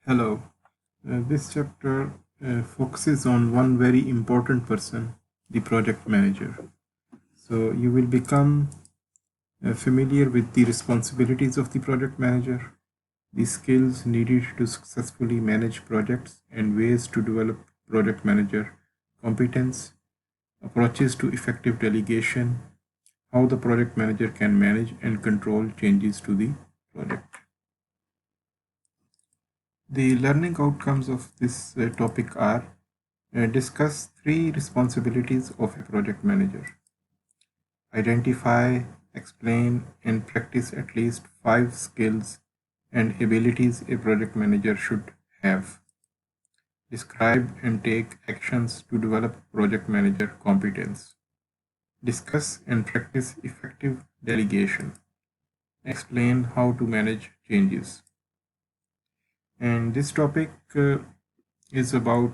Hello. This chapter focuses on one very important person, the project manager. So you will become familiar with the responsibilities of the project manager, the skills needed to successfully manage projects, and ways to develop project manager competence, approaches to effective delegation, how the project manager can manage and control changes to the project. The learning outcomes of this topic are discuss three responsibilities of a project manager. Identify, explain, and practice at least five skills and abilities a project manager should have. Describe and take actions to develop project manager competence. Discuss and practice effective delegation. Explain how to manage changes. And this topic is about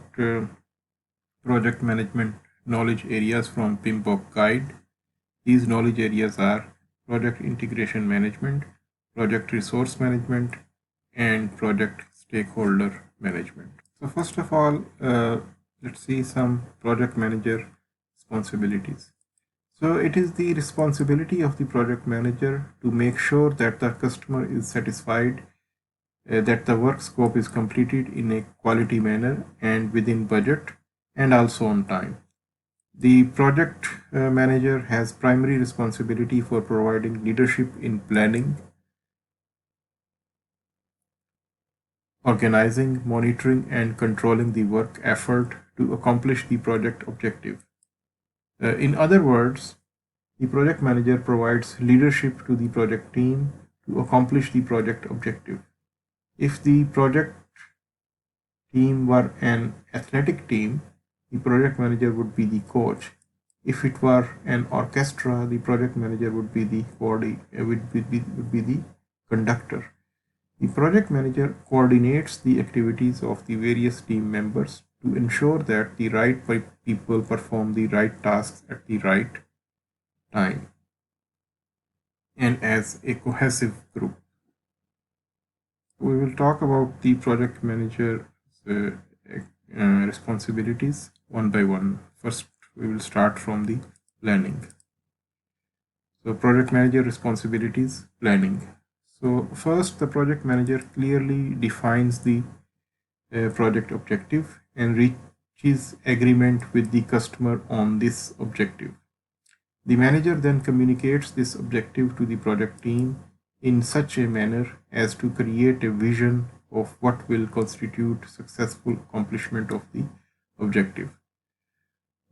project management knowledge areas from PMBOK guide. These knowledge areas are project integration management, project resource management, and project stakeholder management. So first of all, let's see some project manager responsibilities. So it is the responsibility of the project manager to make sure that the customer is satisfied, that the work scope is completed in a quality manner and within budget and also on time. The project manager has primary responsibility for providing leadership in planning, organizing, monitoring, and controlling the work effort to accomplish the project objective. In other words, the project manager provides leadership to the project team to accomplish the project objective. If the project team were an athletic team, the project manager would be the coach. If it were an orchestra, the project manager would be the would be the conductor. The project manager coordinates the activities of the various team members to ensure that the right people perform the right tasks at the right time and as a cohesive group. We will talk about the project manager uh, responsibilities one by one. First, we will start from the planning. So, project manager responsibilities planning. So, first, the project manager clearly defines the project objective and reaches agreement with the customer on this objective. The manager then communicates this objective to the project team in such a manner as to create a vision of what will constitute successful accomplishment of the objective.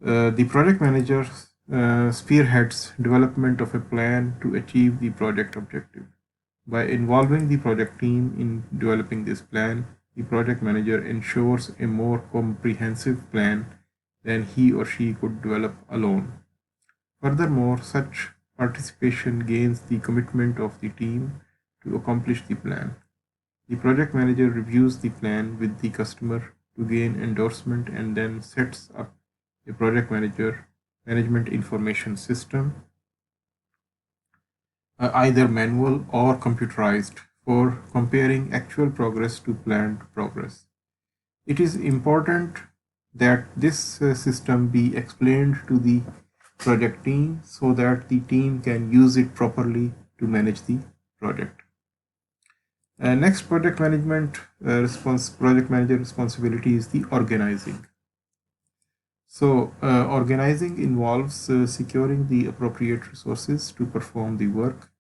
The project manager spearheads development of a plan to achieve the project objective. By involving the project team in developing this plan, the project manager ensures a more comprehensive plan than he or she could develop alone. Furthermore, such participation gains the commitment of the team to accomplish the plan. The project manager reviews the plan with the customer to gain endorsement and then sets up a project manager management information system, either manual or computerized, for comparing actual progress to planned progress. It is important that this system be explained to the project team so that the team can use it properly to manage the project. Next, project manager responsibility is the organizing. So, organizing involves securing the appropriate resources to perform the work.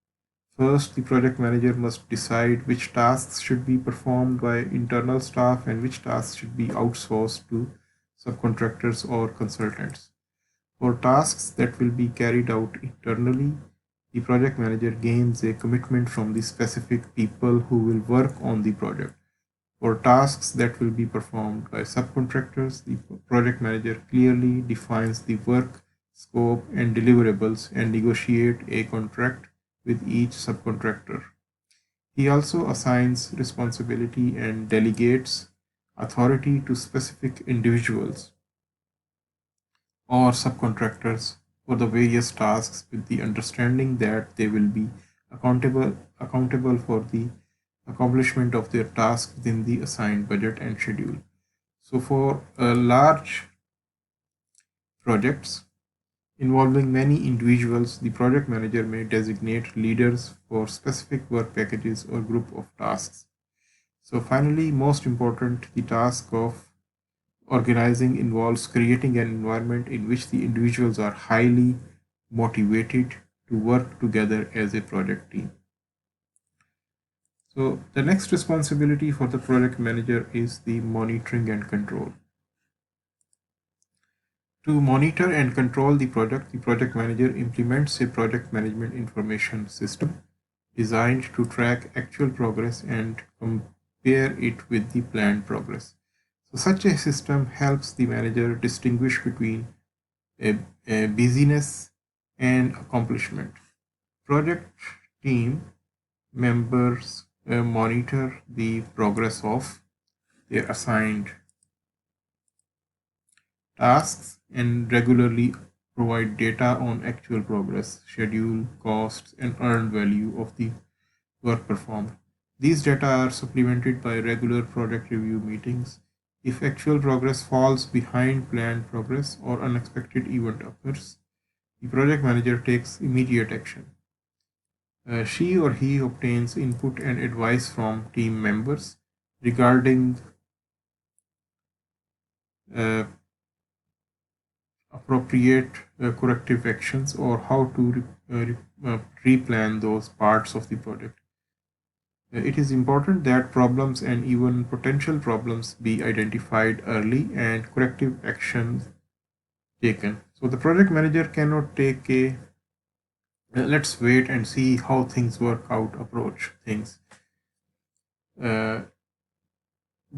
First, the project manager must decide which tasks should be performed by internal staff and which tasks should be outsourced to subcontractors or consultants. For tasks that will be carried out internally, the project manager gains a commitment from the specific people who will work on the project. For tasks that will be performed by subcontractors, the project manager clearly defines the work scope and deliverables and negotiate a contract with each subcontractor. He also assigns responsibility and delegates authority to specific individuals or subcontractors for the various tasks with the understanding that they will be accountable for the accomplishment of their task within the assigned budget and schedule. So for large projects involving many individuals, the project manager may designate leaders for specific work packages or group of tasks. So finally, most important, the task of organizing involves creating an environment in which the individuals are highly motivated to work together as a project team. So the next responsibility for the project manager is the monitoring and control. To monitor and control the project manager implements a project management information system designed to track actual progress and compare it with the planned progress. So such a system helps the manager distinguish between a busyness and accomplishment. Project team members monitor the progress of their assigned tasks and regularly provide data on actual progress, schedule, costs, and earned value of the work performed. These data are supplemented by regular project review meetings. If actual progress falls behind planned progress or unexpected event occurs, the project manager takes immediate action. She or he obtains input and advice from team members regarding uh, appropriate corrective actions or how to replan those parts of the project. It is important that problems and even potential problems be identified early and corrective actions taken. So the project manager cannot take a let's wait and see how things work out approach things. Uh,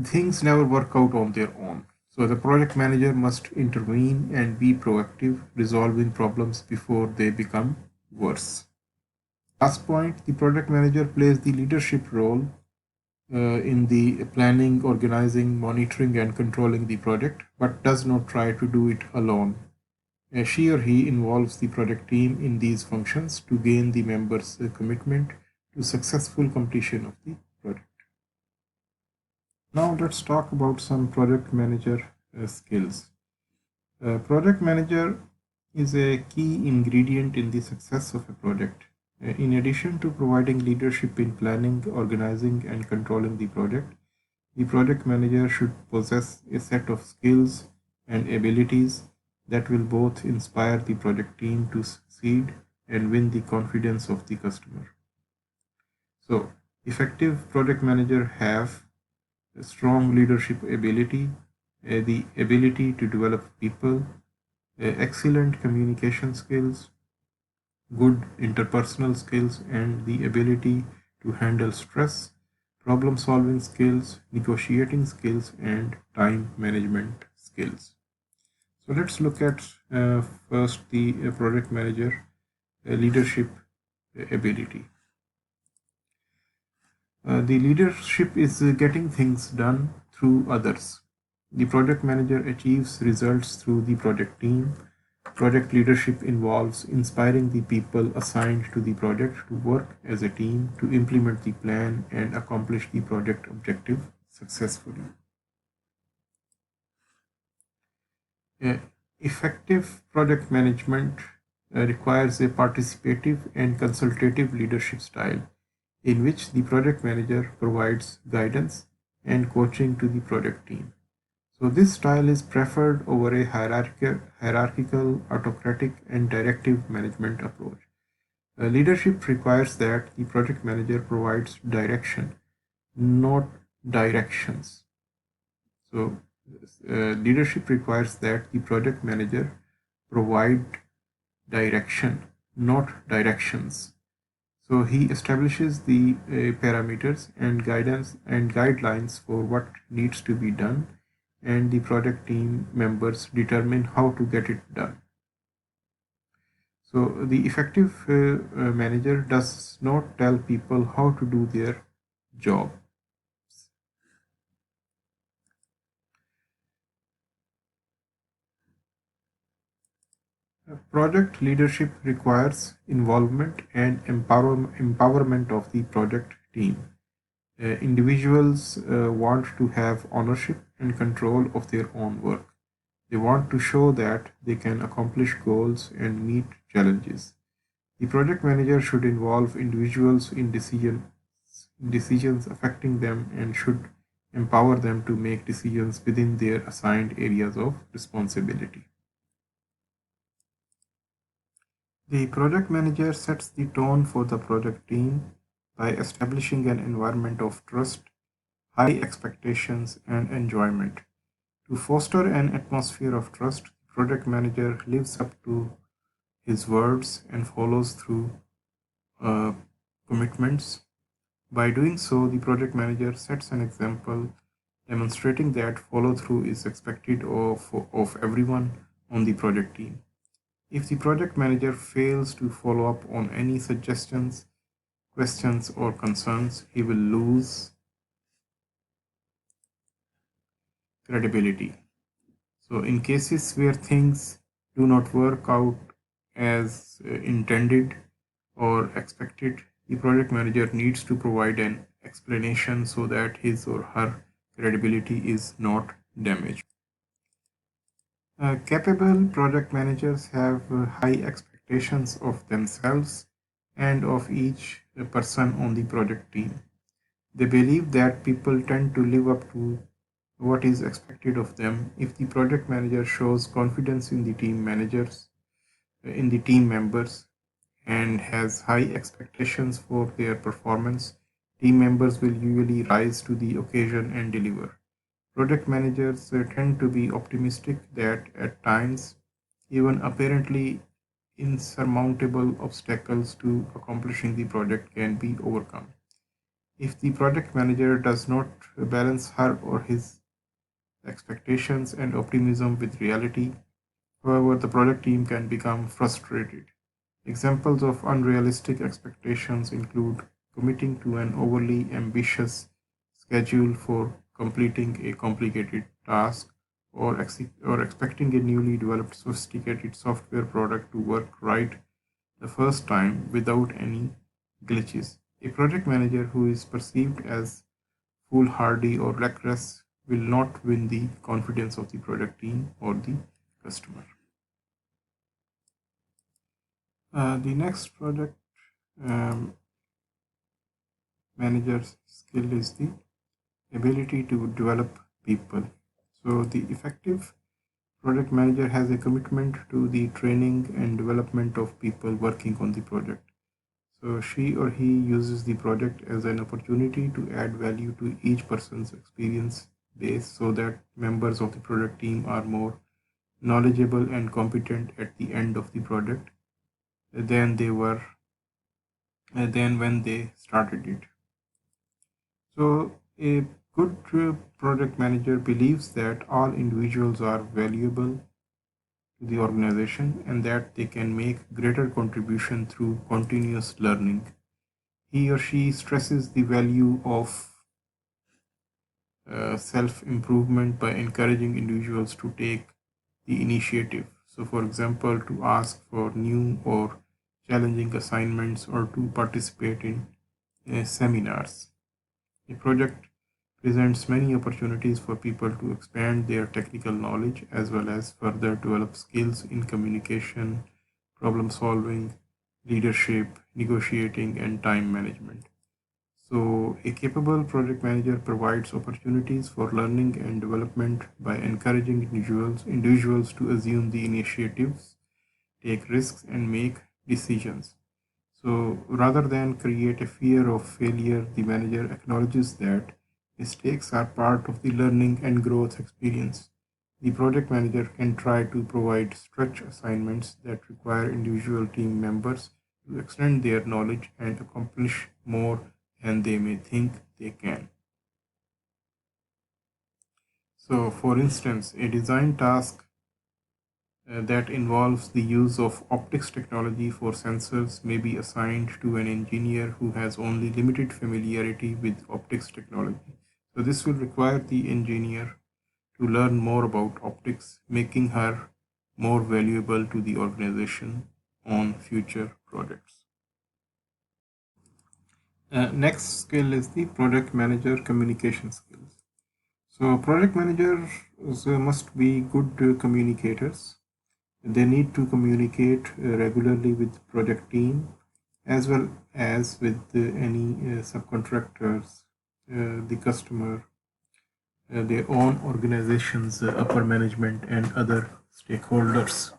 Things never work out on their own. So the project manager must intervene and be proactive, resolving problems before they become worse. Last point, the project manager plays the leadership role in the planning, organizing, monitoring, and controlling the project, but does not try to do it alone. She or he involves the project team in these functions to gain the members' commitment to successful completion of the project. Now let's talk about some project manager skills. Project manager is a key ingredient in the success of a project. In addition to providing leadership in planning, organizing, and controlling the project manager should possess a set of skills and abilities that will both inspire the project team to succeed and win the confidence of the customer. So, effective project manager have a strong leadership ability, the ability to develop people, excellent communication skills, good interpersonal skills, and the ability to handle stress, problem solving skills, negotiating skills, and time management skills. So let's look at first the project manager leadership ability. The leadership is getting things done through others. The project manager achieves results through the project team. Project leadership involves inspiring the people assigned to the project to work as a team to implement the plan and accomplish the project objective successfully. Uh, Effective project management requires a participative and consultative leadership style in which the project manager provides guidance and coaching to the project team. So this style is preferred over a hierarchical, autocratic, and directive management approach. Leadership requires that the project manager provides direction, not directions. So leadership requires that the project manager provide direction, not directions. So he establishes the parameters and guidance and guidelines for what needs to be done, and the project team members determine how to get it done. So the effective manager does not tell people how to do their job. Project leadership requires involvement and empowerment of the project team. Individuals want to have ownership and control of their own work. They want to show that they can accomplish goals and meet challenges. The project manager should involve individuals in decisions affecting them and should empower them to make decisions within their assigned areas of responsibility. The project manager sets the tone for the project team by establishing an environment of trust, high expectations, and enjoyment. To foster an atmosphere of trust, the project manager lives up to his words and follows through uh, commitments. By doing so, the project manager sets an example demonstrating that follow through is expected of everyone on the project team. If the project manager fails to follow up on any suggestions, questions, or concerns, he will lose credibility. So, in cases where things do not work out as intended or expected, the project manager needs to provide an explanation so that his or her credibility is not damaged. Capable project managers have high expectations of themselves and of each person on the project team. They believe that people tend to live up to what is expected of them. If the project manager shows confidence in the team members, and has high expectations for their performance, team members will usually rise to the occasion and deliver. Project managers tend to be optimistic that at times, even apparently insurmountable obstacles to accomplishing the project can be overcome. If the project manager does not balance her or his expectations and optimism with reality, however, the project team can become frustrated. Examples of unrealistic expectations include committing to an overly ambitious schedule for completing a complicated task or expecting a newly developed sophisticated software product to work right the first time without any glitches. A project manager who is perceived as foolhardy or reckless will not win the confidence of the project team or the customer. The next project um, manager's skill is the ability to develop people. So, the effective project manager has a commitment to the training and development of people working on the project. So, she or he uses the project as an opportunity to add value to each person's experience base so that members of the project team are more knowledgeable and competent at the end of the project than they were than when they started it. So, a good project manager believes that all individuals are valuable to the organization and that they can make greater contribution through continuous learning. He or she stresses the value of self improvement by encouraging individuals to take the initiative. So, for example, to ask for new or challenging assignments or to participate in seminars. The project presents many opportunities for people to expand their technical knowledge as well as further develop skills in communication, problem solving, leadership, negotiating, and time management. So, a capable project manager provides opportunities for learning and development by encouraging individuals to assume the initiatives, take risks, and make decisions. So rather than create a fear of failure, the manager acknowledges that mistakes are part of the learning and growth experience. The project manager can try to provide stretch assignments that require individual team members to extend their knowledge and accomplish more than they may think they can. So, for instance, a design task that involves the use of optics technology for sensors may be assigned to an engineer who has only limited familiarity with optics technology. So, this will require the engineer to learn more about optics, making her more valuable to the organization on future projects. Next skill is the project manager communication skills. So project managers must be good communicators. They need to communicate regularly with project team as well as with any subcontractors, the customer, their own organizations, upper management, and other stakeholders.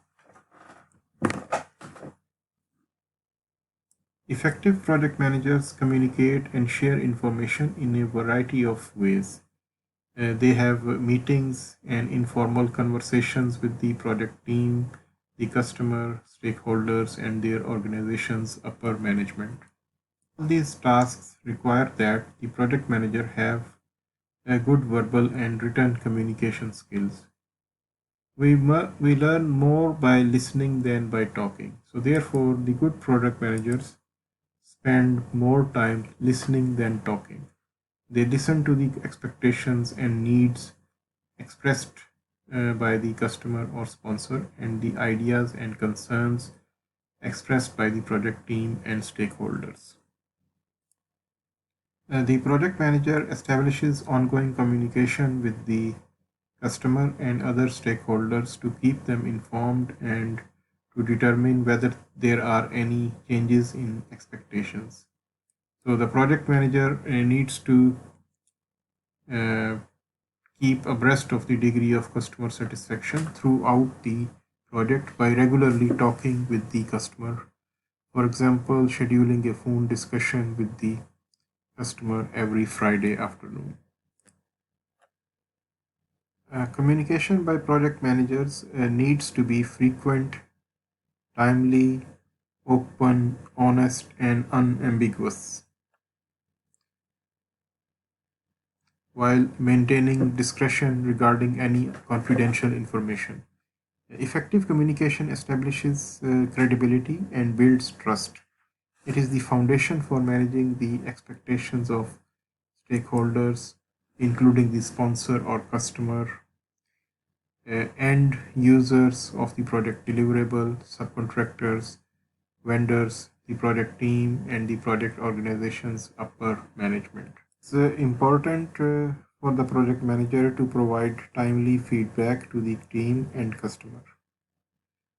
Effective project managers communicate and share information in a variety of ways. They have meetings and informal conversations with the project team, the customer, stakeholders, and their organization's upper management. These tasks require that the project manager have a good verbal and written communication skills. We learn more by listening than by talking. So therefore, the good product managers spend more time listening than talking. They listen to the expectations and needs expressed by the customer or sponsor and the ideas and concerns expressed by the project team and stakeholders. The project manager establishes ongoing communication with the customer and other stakeholders to keep them informed and to determine whether there are any changes in expectations. So the project manager needs to uh, keep abreast of the degree of customer satisfaction throughout the project by regularly talking with the customer. For example, scheduling a phone discussion with the customer every Friday afternoon. Communication by project managers needs to be frequent, timely, open, honest, and unambiguous, while maintaining discretion regarding any confidential information. Effective communication establishes credibility and builds trust. It is the foundation for managing the expectations of stakeholders, including the sponsor or customer, end users of the project deliverable, subcontractors, vendors, the project team, and the project organization's upper management. It's important for the project manager to provide timely feedback to the team and customer.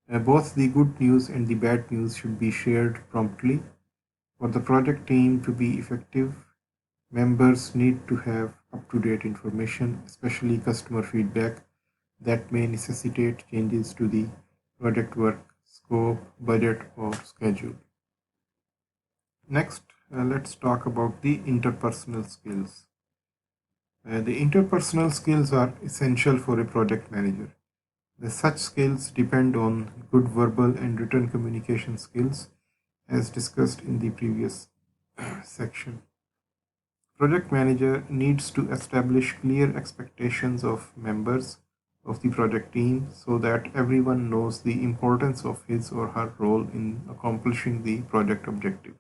Both the good news and the bad news should be shared promptly. For the project team to be effective, members need to have up to date information, especially customer feedback that may necessitate changes to the project work, scope, budget, or schedule. Next, let's talk about the interpersonal skills. The interpersonal skills are essential for a project manager. Such skills depend on good verbal and written communication skills, as discussed in the previous section. Project manager needs to establish clear expectations of members of the project team so that everyone knows the importance of his or her role in accomplishing the project objective.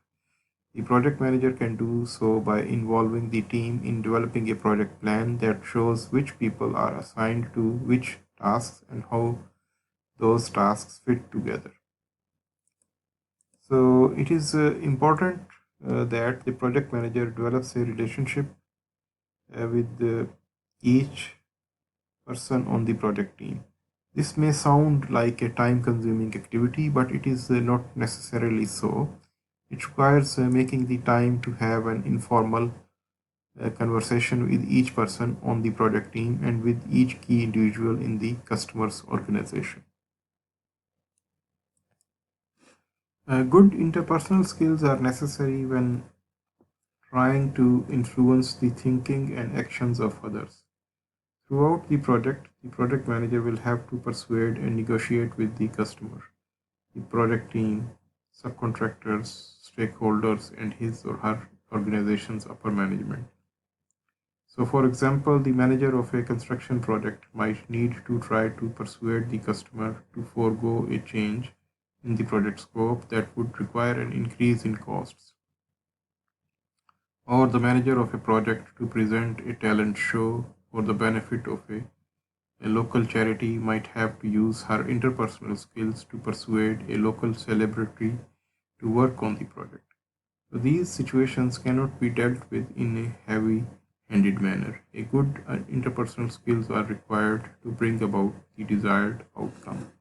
The project manager can do so by involving the team in developing a project plan that shows which people are assigned to which tasks and how those tasks fit together. So it is important that the project manager develops a relationship with each person on the project team. This may sound like a time consuming activity, but it is not necessarily so. It requires making the time to have an informal conversation with each person on the project team and with each key individual in the customer's organization. Good interpersonal skills are necessary when trying to influence the thinking and actions of others. Throughout the project manager will have to persuade and negotiate with the customer, the project team, subcontractors, stakeholders, and his or her organization's upper management. So, for example, the manager of a construction project might need to try to persuade the customer to forego a change in the project scope that would require an increase in costs, or the manager of a project to present a talent show for the benefit of a local charity might have to use her interpersonal skills to persuade a local celebrity to work on the project. So these situations cannot be dealt with in a heavy-handed manner. A good interpersonal skills are required to bring about the desired outcome.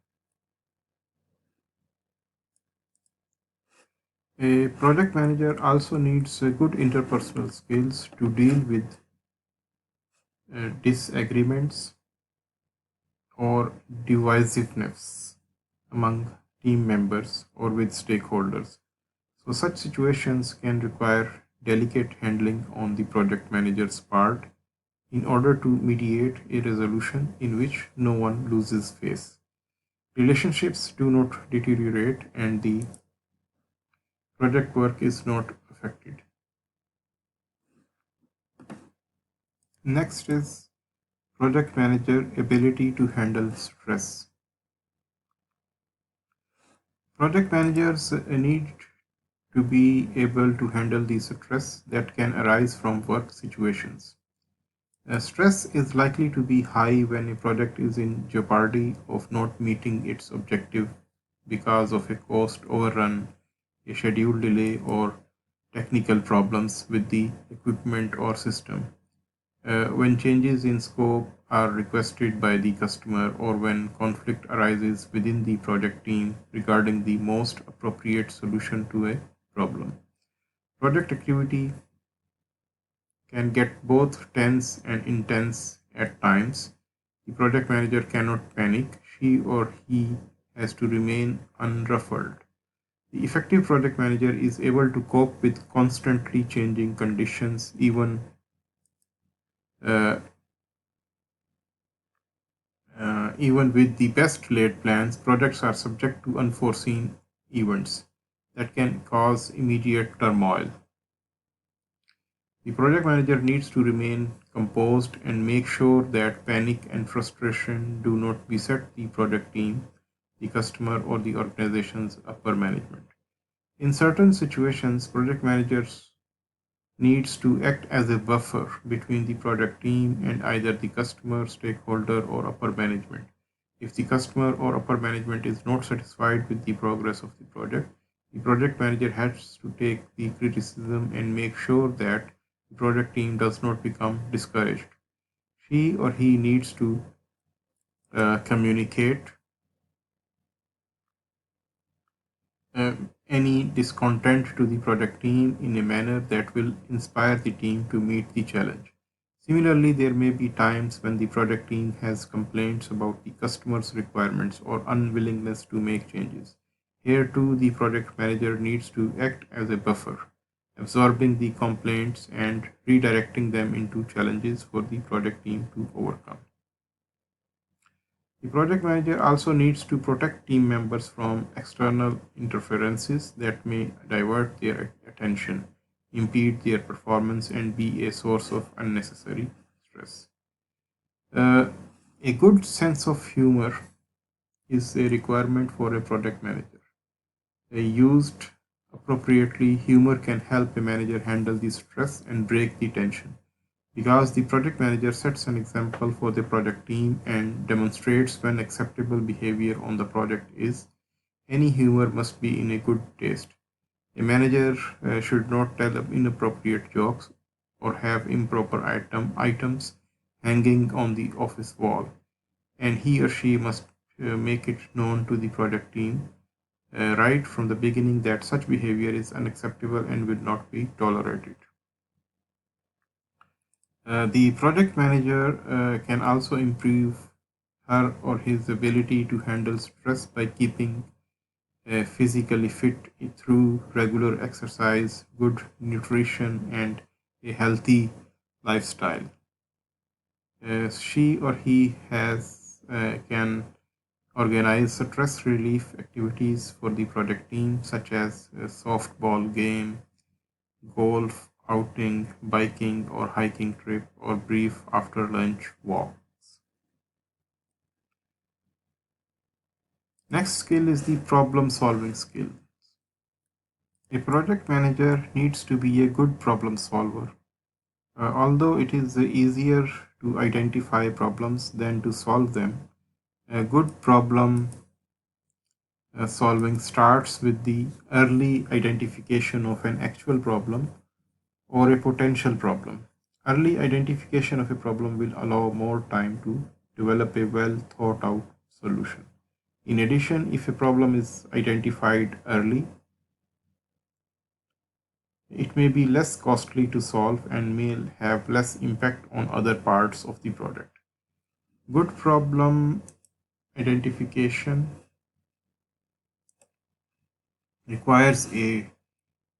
A project manager also needs good interpersonal skills to deal with disagreements or divisiveness among team members or with stakeholders. So, such situations can require delicate handling on the project manager's part in order to mediate a resolution in which no one loses face. Relationships do not deteriorate and the project work is not affected. Next is project manager ability to handle stress. Project managers need to be able to handle the stress that can arise from work situations. Stress is likely to be high when a project is in jeopardy of not meeting its objective because of a cost overrun, a schedule delay, or technical problems with the equipment or system. When changes in scope are requested by the customer or when conflict arises within the project team regarding the most appropriate solution to a problem. Project activity can get both tense and intense at times. The project manager cannot panic, she or he has to remain unruffled. The effective project manager is able to cope with constantly changing conditions uh, even with the best laid plans. Projects are subject to unforeseen events that can cause immediate turmoil. The project manager needs to remain composed and make sure that panic and frustration do not beset the project team, the customer, or the organization's upper management. In certain situations, project managers needs to act as a buffer between the project team and either the customer, stakeholder, or upper management. If the customer or upper management is not satisfied with the progress of the project manager has to take the criticism and make sure that the project team does not become discouraged. She or he needs to communicate any discontent to the project team in a manner that will inspire the team to meet the challenge. Similarly, there may be times when the project team has complaints about the customer's requirements or unwillingness to make changes. Here too, the project manager needs to act as a buffer, absorbing the complaints and redirecting them into challenges for the project team to overcome. The project manager also needs to protect team members from external interferences that may divert their attention, impede their performance, and be a source of unnecessary stress. Uh, a good sense of humor is a requirement for a project manager. Used appropriately, humor can help a manager handle the stress and break the tension. Because the project manager sets an example for the project team and demonstrates when acceptable behavior on the project is, any humor must be in a good taste. A manager should not tell inappropriate jokes or have improper items hanging on the office wall, and he or she must make it known to the project team right from the beginning that such behavior is unacceptable and will not be tolerated. The project manager can also improve her or his ability to handle stress by keeping physically fit through regular exercise, good nutrition, and a healthy lifestyle. She or he has can organize stress relief activities for the project team, such as a softball game, golf outing, biking or hiking trip, or brief after lunch walks. Next skill is the problem solving skill. A project manager needs to be a good problem solver. Although it is easier to identify problems than to solve them, a good problem solving starts with the early identification of an actual problem or a potential problem. Early identification of a problem will allow more time to develop a well thought out solution. In addition, if a problem is identified early, it may be less costly to solve and may have less impact on other parts of the project. Good problem identification requires a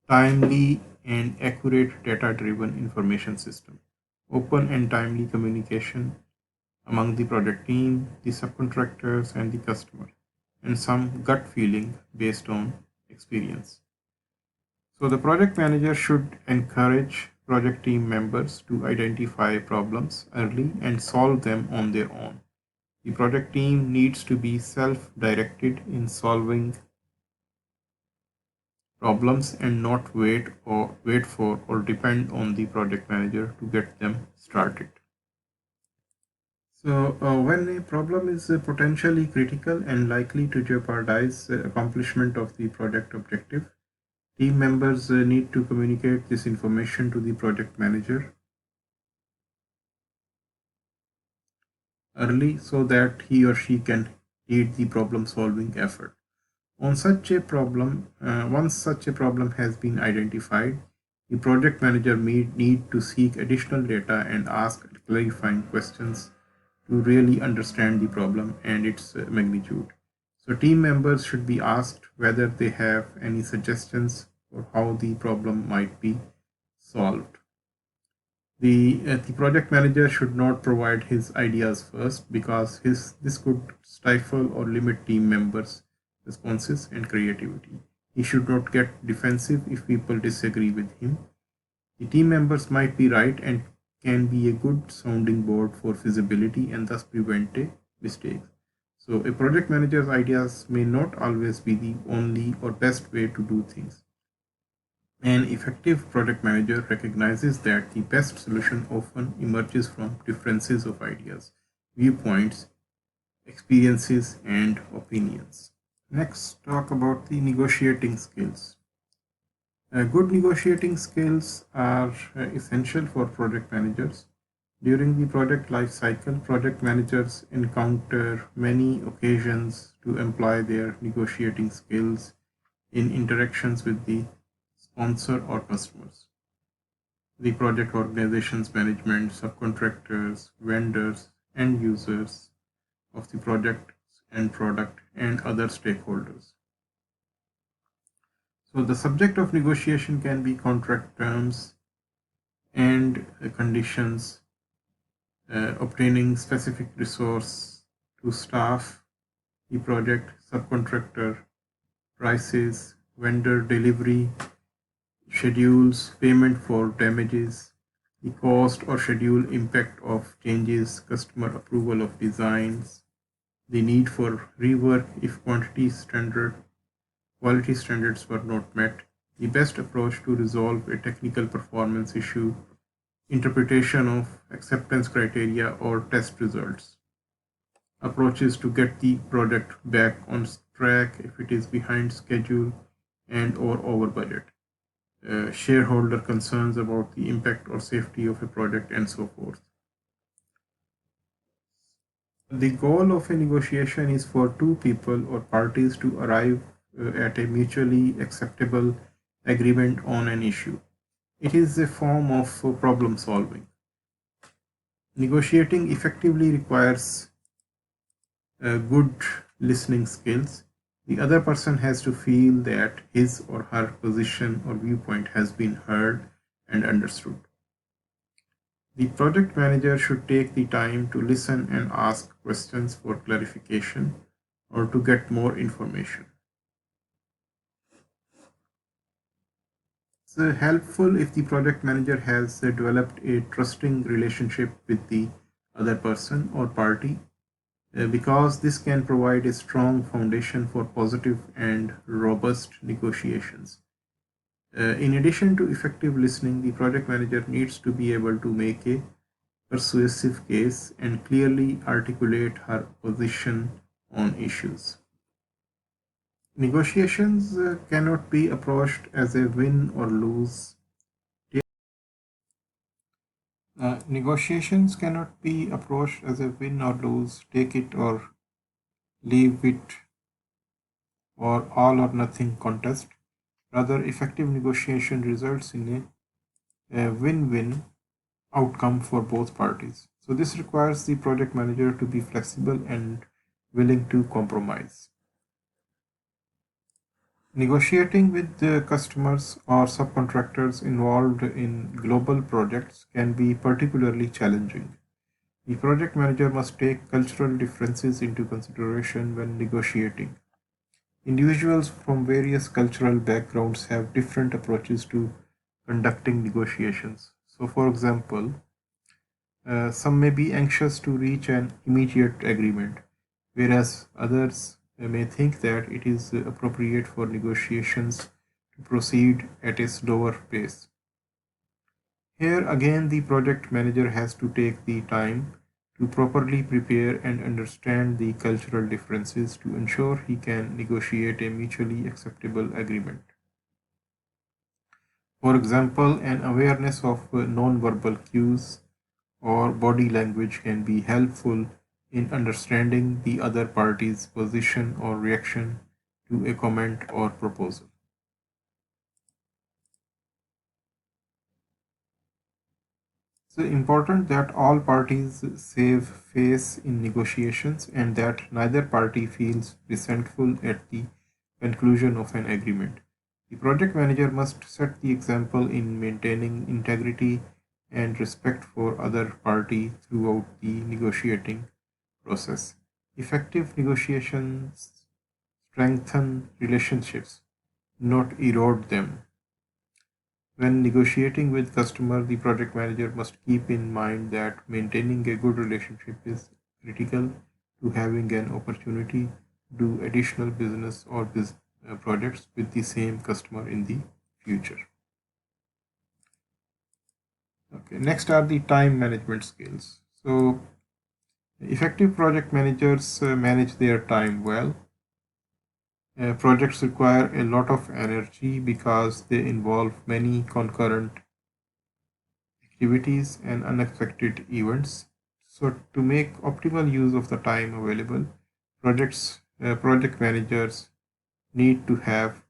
timely and accurate data-driven information system, open and timely communication among the project team, the subcontractors, and the customer, and some gut feeling based on experience. So the project manager should encourage project team members to identify problems early and solve them on their own. The project team needs to be self-directed in solving problems and not wait for or depend on the project manager to get them started. So when a problem is potentially critical and likely to jeopardize the accomplishment of the project objective, team members need to communicate this information to the project manager early so that he or she can lead the problem solving effort. Once such a problem has been identified, the project manager may need to seek additional data and ask clarifying questions to really understand the problem and its magnitude. So team members should be asked whether they have any suggestions for how the problem might be solved. The project manager should not provide his ideas first because this could stifle or limit team members' responses and creativity. He should not get defensive if people disagree with him. The team members might be right and can be a good sounding board for feasibility and thus prevent a mistake. So a project manager's ideas may not always be the only or best way to do things. An effective project manager recognizes that the best solution often emerges from differences of ideas, viewpoints, experiences, and opinions. Next, talk about the negotiating skills. Good negotiating skills are essential for project managers. During the project life cycle, project managers encounter many occasions to employ their negotiating skills in interactions with the sponsor or customers, the project organization's management, subcontractors, vendors, end users of the project and product, and other stakeholders. So the subject of negotiation can be contract terms and conditions, obtaining specific resource to staff the project, subcontractor, prices, vendor delivery, schedules, payment for damages, the cost or schedule impact of changes, customer approval of designs, the need for rework if quality standards were not met, the best approach to resolve a technical performance issue, interpretation of acceptance criteria or test results, approaches to get the project back on track if it is behind schedule and or over budget, shareholder concerns about the impact or safety of a project, and so forth. The goal of a negotiation is for two people or parties to arrive at a mutually acceptable agreement on an issue. It is a form of problem solving. Negotiating effectively requires good listening skills. The other person has to feel that his or her position or viewpoint has been heard and understood. The project manager should take the time to listen and ask questions for clarification or to get more information. It's helpful if the project manager has developed a trusting relationship with the other person or party because this can provide a strong foundation for positive and robust negotiations. In addition to effective listening, the project manager needs to be able to make a persuasive case and clearly articulate her position on issues. Negotiations cannot be approached as a win or lose. Negotiations cannot be approached as a win or lose, take it or leave it, or all or nothing contest. Rather, effective negotiation results in a win-win outcome for both parties. So this requires the project manager to be flexible and willing to compromise. Negotiating with the customers or subcontractors involved in global projects can be particularly challenging. The project manager must take cultural differences into consideration when negotiating. Individuals from various cultural backgrounds have different approaches to conducting negotiations. So, for example, some may be anxious to reach an immediate agreement, whereas others may think that it is appropriate for negotiations to proceed at a slower pace. Here again, the project manager has to take the time to properly prepare and understand the cultural differences to ensure he can negotiate a mutually acceptable agreement. For example, an awareness of non-verbal cues or body language can be helpful in understanding the other party's position or reaction to a comment or proposal. It's important that all parties save face in negotiations and that neither party feels resentful at the conclusion of an agreement. The project manager must set the example in maintaining integrity and respect for other party throughout the negotiating process. Effective negotiations strengthen relationships, not erode them. When negotiating with customer, the project manager must keep in mind that maintaining a good relationship is critical to having an opportunity to do additional business or projects with the same customer in the future. Okay, next are the time management skills. So, effective project managers manage their time well. Projects require a lot of energy because they involve many concurrent activities and unexpected events. So, to make optimal use of the time available, project managers need to have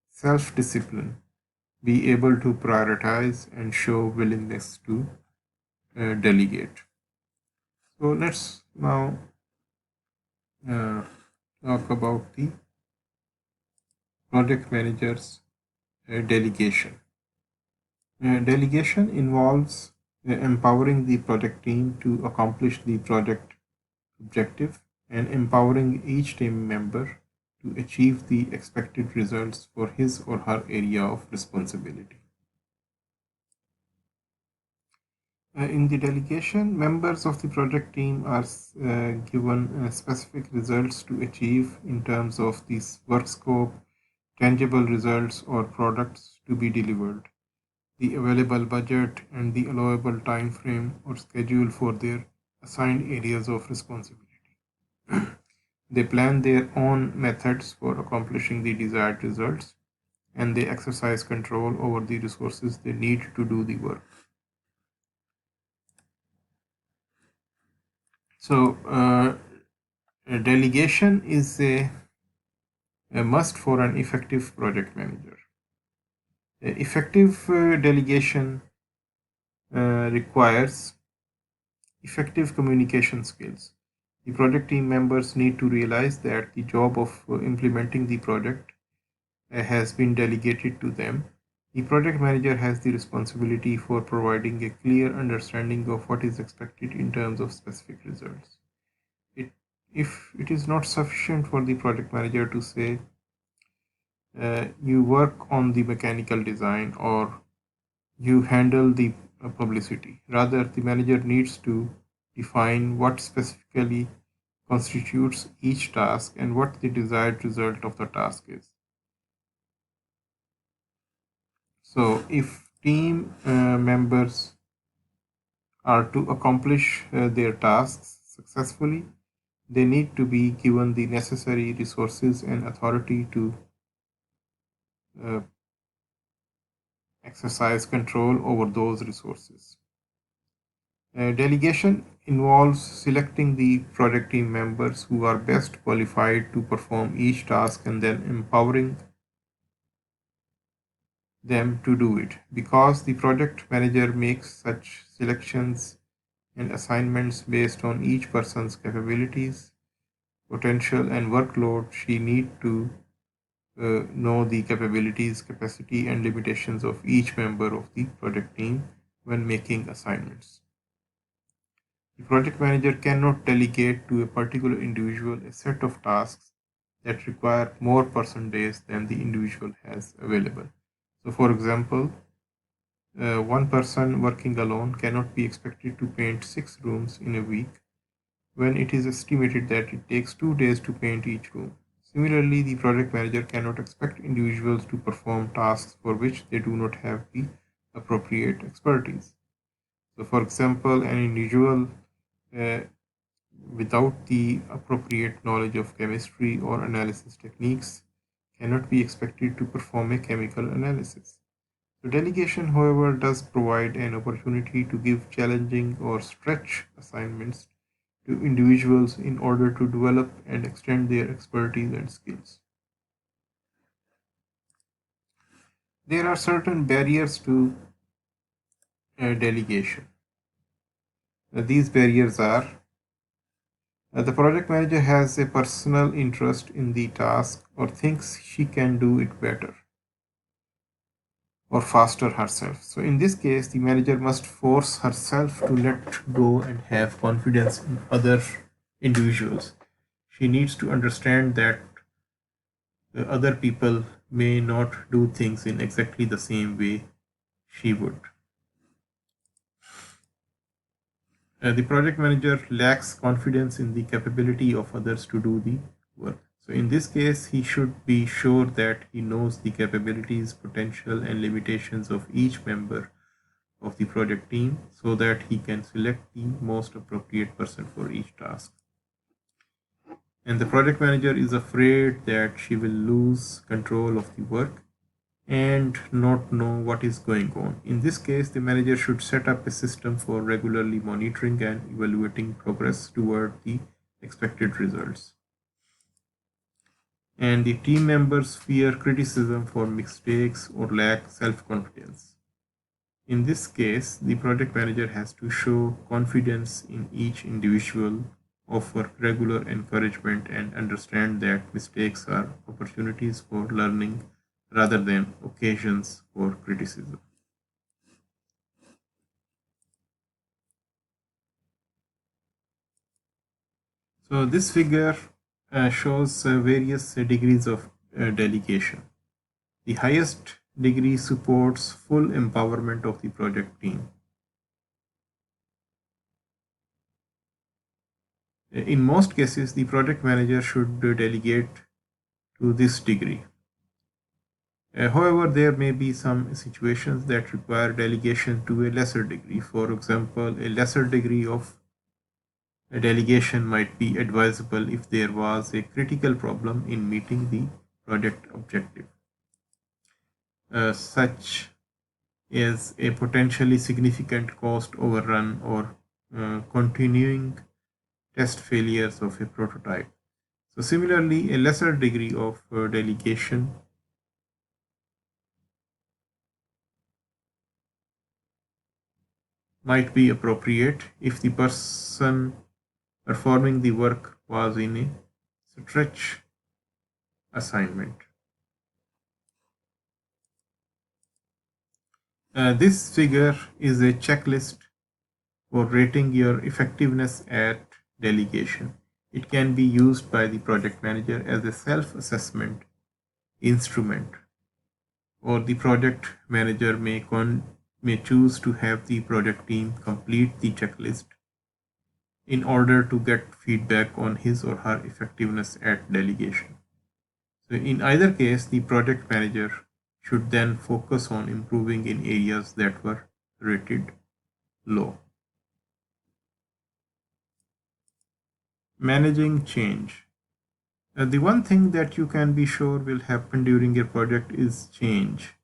self discipline, be able to prioritize, and show willingness to delegate. So, let's now uh, talk about the project manager's delegation. Delegation involves empowering the project team to accomplish the project objective and empowering each team member to achieve the expected results for his or her area of responsibility. In the delegation, members of the project team are given specific results to achieve in terms of this work scope, tangible results or products to be delivered, the available budget, and the allowable time frame or schedule for their assigned areas of responsibility. They plan their own methods for accomplishing the desired results and they exercise control over the resources they need to do the work. So, a delegation is a must for an effective project manager. Effective delegation requires effective communication skills. The project team members need to realize that the job of implementing the project has been delegated to them. The project manager has the responsibility for providing a clear understanding of what is expected in terms of specific results. It, if it is not sufficient for the project manager to say, you work on the mechanical design or you handle the publicity. Rather, the manager needs to define what specifically constitutes each task and what the desired result of the task is. So, if team members are to accomplish their tasks successfully, they need to be given the necessary resources and authority to uh, exercise control over those resources. Delegation involves selecting the project team members who are best qualified to perform each task and then empowering them to do it. Because the project manager makes such selections and assignments based on each person's capabilities, potential, and workload, she need to know the capabilities, capacity, and limitations of each member of the project team when making assignments. The project manager cannot delegate to a particular individual a set of tasks that require more person days than the individual has available. So, for example, one person working alone cannot be expected to paint 6 rooms in a week when it is estimated that it takes 2 days to paint each room. Similarly, the project manager cannot expect individuals to perform tasks for which they do not have the appropriate expertise. So, for example, an individual uh, without the appropriate knowledge of chemistry or analysis techniques cannot be expected to perform a chemical analysis. So delegation, however, does provide an opportunity to give challenging or stretch assignments to individuals in order to develop and extend their expertise and skills. There are certain barriers to delegation. These barriers are the project manager has a personal interest in the task or thinks she can do it better or faster herself. So, in this case, the manager must force herself to let go and have confidence in other individuals. She needs to understand that other people may not do things in exactly the same way she would. The project manager lacks confidence in the capability of others to do the work. So, in this case, he should be sure that he knows the capabilities, potential, and limitations of each member of the project team so that he can select the most appropriate person for each task. And the project manager is afraid that she will lose control of the work and not know what is going on. In this case, the manager should set up a system for regularly monitoring and evaluating progress toward the expected results. And the team members fear criticism for mistakes or lack self confidence. In this case, the project manager has to show confidence in each individual, offer regular encouragement, and understand that mistakes are opportunities for learning rather than occasions for criticism. So, this figure shows various degrees of delegation. The highest degree supports full empowerment of the project team. In most cases, the project manager should delegate to this degree. However, there may be some situations that require delegation to a lesser degree. For example, a lesser degree of a delegation might be advisable if there was a critical problem in meeting the project objective, such as a potentially significant cost overrun or continuing test failures of a prototype. So, similarly, a lesser degree of delegation might be appropriate if the person performing the work was in a stretch assignment. This figure is a checklist for rating your effectiveness at delegation. It can be used by the project manager as a self assessment instrument, or the project manager may choose to have the project team complete the checklist in order to get feedback on his or her effectiveness at delegation. So, in either case, the project manager should then focus on improving in areas that were rated low. Managing change. The one thing that you can be sure will happen during your project is change.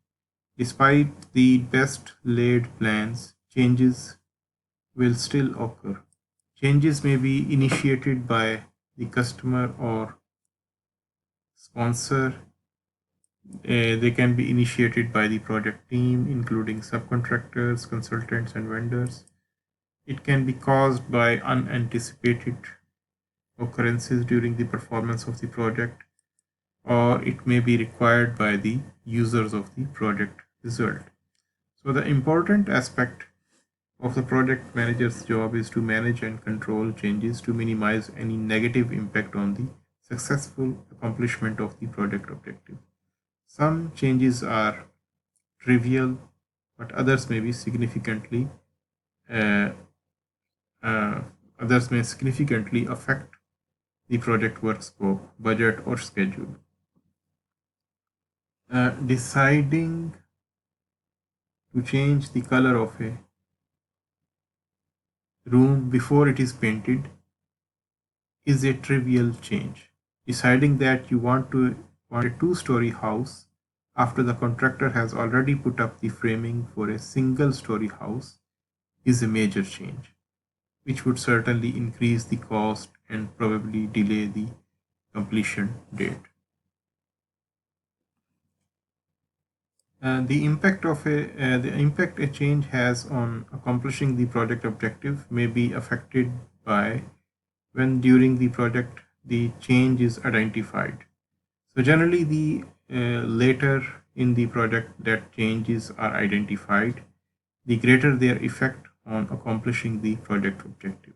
Despite the best laid plans, changes will still occur. Changes may be initiated by the customer or sponsor. They can be initiated by the project team, including subcontractors, consultants, and vendors. It can be caused by unanticipated occurrences during the performance of the project, or it may be required by the users of the project result. So, the important aspect of the project manager's job is to manage and control changes to minimize any negative impact on the successful accomplishment of the project objective. Some changes are trivial, but others may be significantly uh, uh, others may significantly affect the project work scope, budget, or schedule. Deciding to change the color of a room before it is painted is a trivial change. Deciding that you want a two-story house after the contractor has already put up the framing for a single-story house is a major change, which would certainly increase the cost and probably delay the completion date. The impact a change has on accomplishing the project objective may be affected by when during the project the change is identified. So generally, the later in the project that changes are identified, the greater their effect on accomplishing the project objective.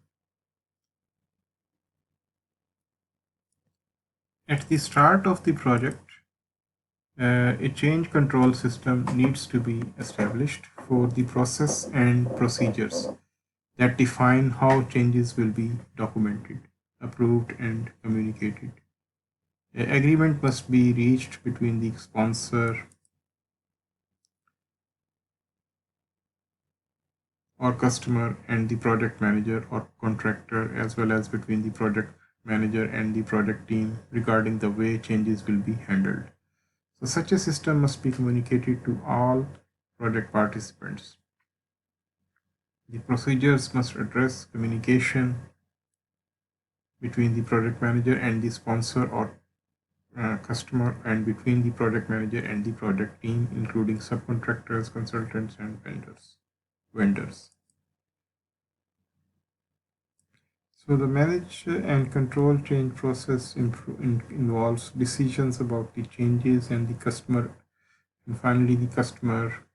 At the start of the project, a change control system needs to be established for the process and procedures that define how changes will be documented, approved, and communicated. An agreement must be reached between the sponsor or customer and the project manager or contractor, as well as between the project manager and the project team regarding the way changes will be handled. So, such a system must be communicated to all project participants. The procedures must address communication between the project manager and the sponsor or customer, and between the project manager and the project team, including subcontractors, consultants, and vendors. So the manage and control change process involves decisions about the changes and the customer, and finally the customer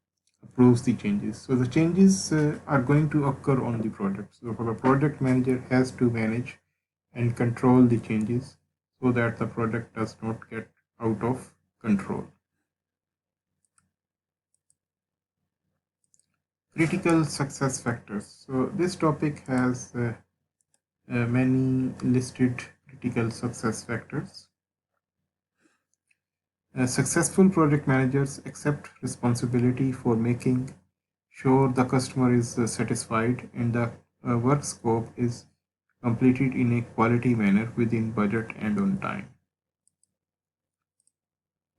approves the changes. So the changes are going to occur on the project. So the project manager has to manage and control the changes so that the project does not get out of control. Critical success factors. So this topic has many listed critical success factors. Successful project managers accept responsibility for making sure the customer is satisfied and the work scope is completed in a quality manner within budget and on time.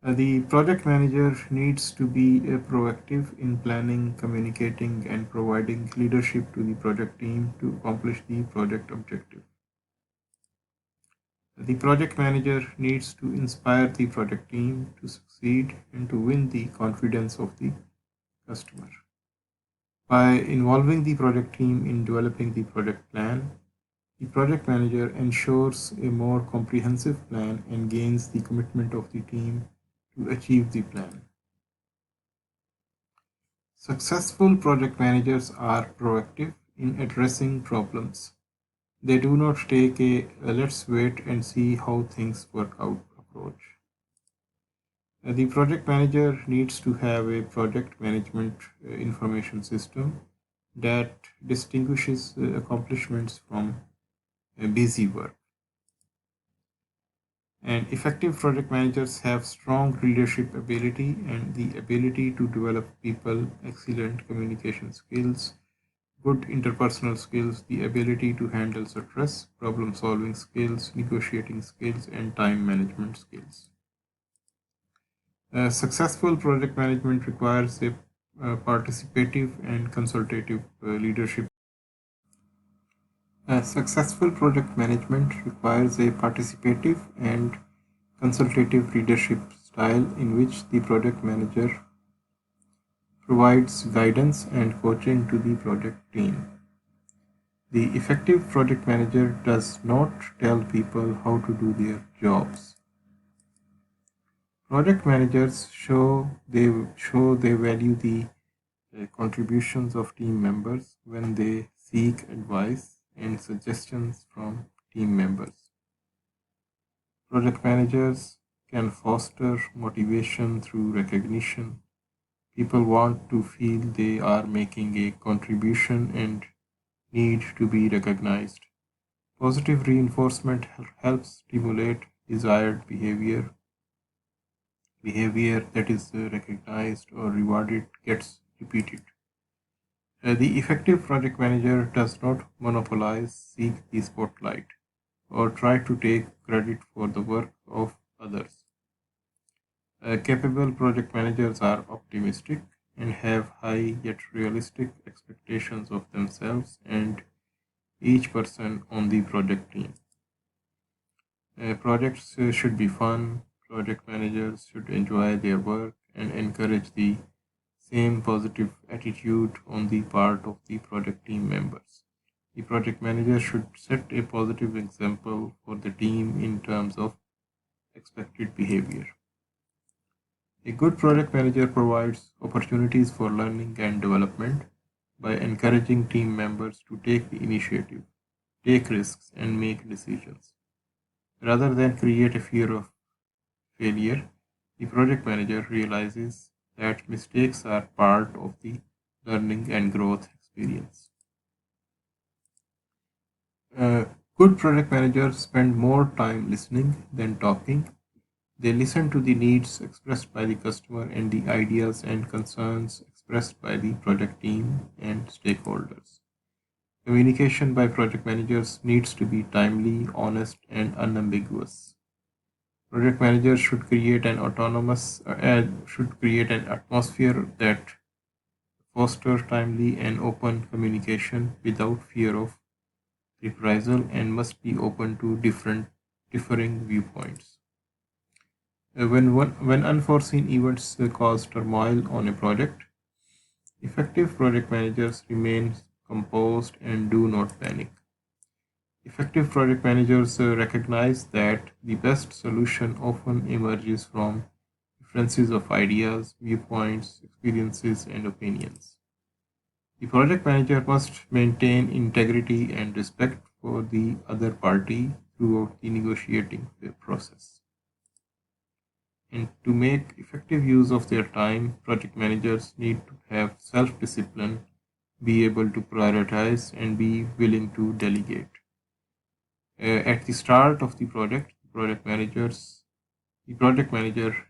The project manager needs to be proactive in planning, communicating, and providing leadership to the project team to accomplish the project objective. The project manager needs to inspire the project team to succeed and to win the confidence of the customer. By involving the project team in developing the project plan, the project manager ensures a more comprehensive plan and gains the commitment of the team to achieve the plan. Successful project managers are proactive in addressing problems. They do not take a let's wait and see how things work out approach. The project manager needs to have a project management information system that distinguishes accomplishments from busy work. And effective project managers have strong leadership ability and the ability to develop people, excellent communication skills, good interpersonal skills, the ability to handle stress, problem-solving skills, negotiating skills, and time management skills. Successful project management requires a participative and consultative leadership. Successful project management requires a participative and consultative leadership style in which the project manager provides guidance and coaching to the project team. The effective project manager does not tell people how to do their jobs. Project managers show they value the contributions of team members when they seek advice and suggestions from team members. Project managers can foster motivation through recognition. People want to feel they are making a contribution and need to be recognized. Positive reinforcement helps stimulate desired behavior. Behavior that is recognized or rewarded gets repeated. The effective project manager does not monopolize, seek the spotlight, or try to take credit for the work of others. Capable project managers are optimistic and have high yet realistic expectations of themselves and each person on the project team. Projects should be fun, project managers should enjoy their work and encourage the same positive attitude on the part of the project team members. The project manager should set a positive example for the team in terms of expected behavior. A good project manager provides opportunities for learning and development by encouraging team members to take the initiative, take risks, and make decisions. Rather than create a fear of failure, the project manager realizes that mistakes are part of the learning and growth experience. Uh, Good project managers spend more time listening than talking. They listen to the needs expressed by the customer and the ideas and concerns expressed by the project team and stakeholders. Communication by project managers needs to be timely, honest, and unambiguous. Project managers should create an atmosphere that fosters timely and open communication without fear of reprisal and must be open to differing viewpoints. When unforeseen events cause turmoil on a project, effective project managers remain composed and do not panic. Effective project managers recognize that the best solution often emerges from differences of ideas, viewpoints, experiences, and opinions. The project manager must maintain integrity and respect for the other party throughout the negotiating process. And to make effective use of their time, project managers need to have self discipline, be able to prioritize, and be willing to delegate. At the start of the project manager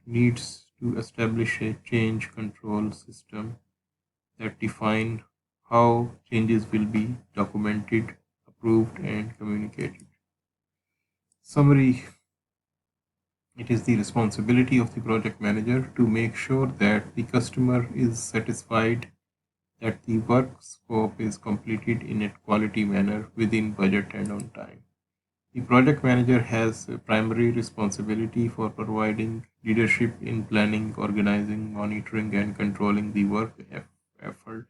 needs to establish a change control system that define how changes will be documented, approved, and communicated. Summary: it is the responsibility of the project manager to make sure that the customer is satisfied, that the work scope is completed in a quality manner within budget and on time. The project manager has a primary responsibility for providing leadership in planning, organizing, monitoring, and controlling the work effort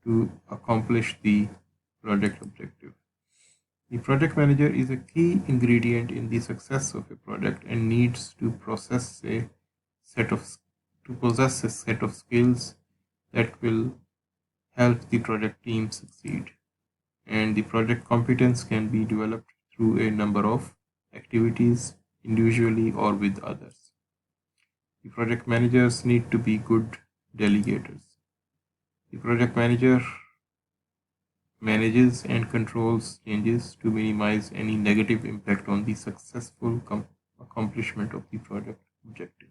to accomplish the project objective. The project manager is a key ingredient in the success of a project and needs to set of possess a set of skills that will help the project team succeed. And the project competence can be developed through a number of activities individually or with others. The project managers need to be good delegators. The project manager manages and controls changes to minimize any negative impact on the successful accomplishment of the project objective.